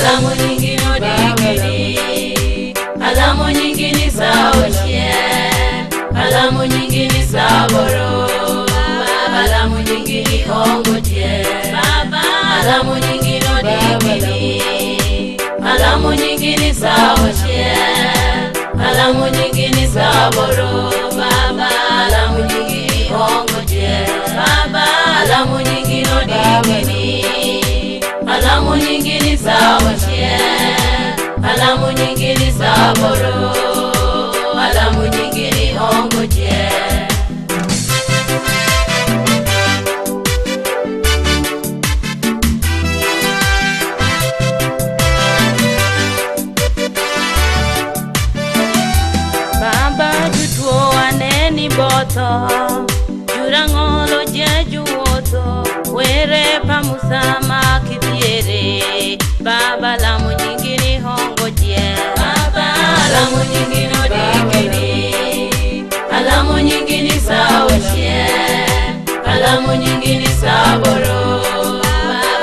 alamu nyingi no digiri, alamu nyingi ni saoshie, alamu nyingi ni saboro, alamu nyingi ni hongoje, alamu nyingi no digiri, alamu nyingi ni saoshie, alamu nyingi ni saboro, alamu nyingi ni hongoje, alamu nyingi no digiri, alamu nyingi ni saoshie, alamu nyingi ni saboro, alamu nyingi ni hongoje. Baba jutuo aneni boto, jurangolo jeju woto, were pamusama kitiere, baba lamu nyingi ni hongoje, alamu nyingi no digiri, alamu nyingi ni saoshie, alamu nyingi ni saboro,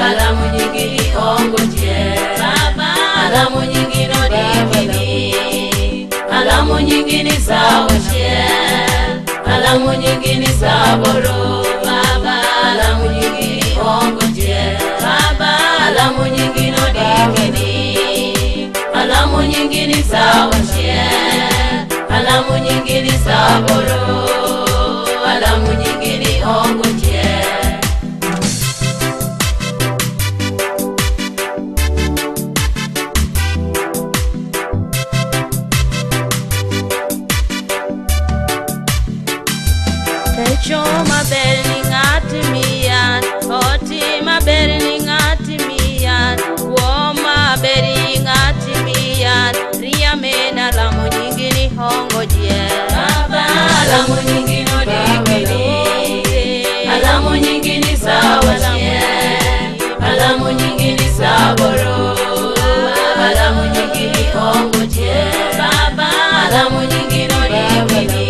alamu nyingi ni hongoje, alamu nyingi no digiri, alamu nyingi ni saoshie, alamu nyingi ni saboro, alamu nyingi ni hongoje, alamu nyingi no digiri, alamu nyingi ni saoshie, alamu nyingi ni saboro, alamu nyingi ni hongoje. Techo maber ni ng'ati miyan, oti maber ni ng'ati miyan, kuo maber ni ng'ati miyan, ria mena alamu nyingi ni hongoje, alamu nyingi no digiri, alamu nyingi ni saoshie, alamu nyingi ni saboro, alamu nyingi ni hongoje, alamu nyingi no digiri,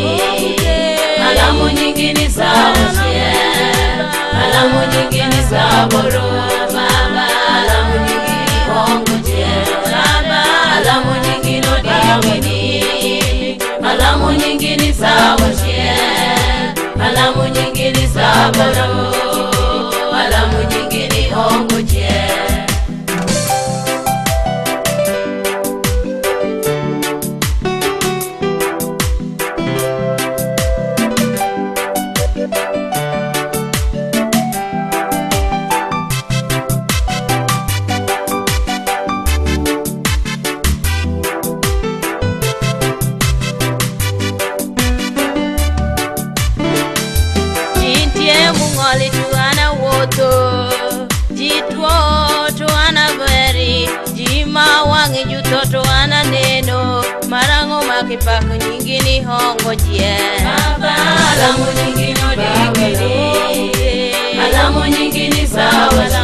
alamu nyingi ni saoshie, alamu nyingi ni saboro, alamu nyingi ni hongoje, alamu nyingi no digiri, alamu nyingi ni saoshie, alamu nyingi ni saboro, alamu nyingi ni hongoje. Mungoli tuana woto, jitwo tuana veri, jima wangi juto tuana neno, marango makipak nyingi ni hongoje, alamu nyingi no digiri, alamu nyingi ni saoshie,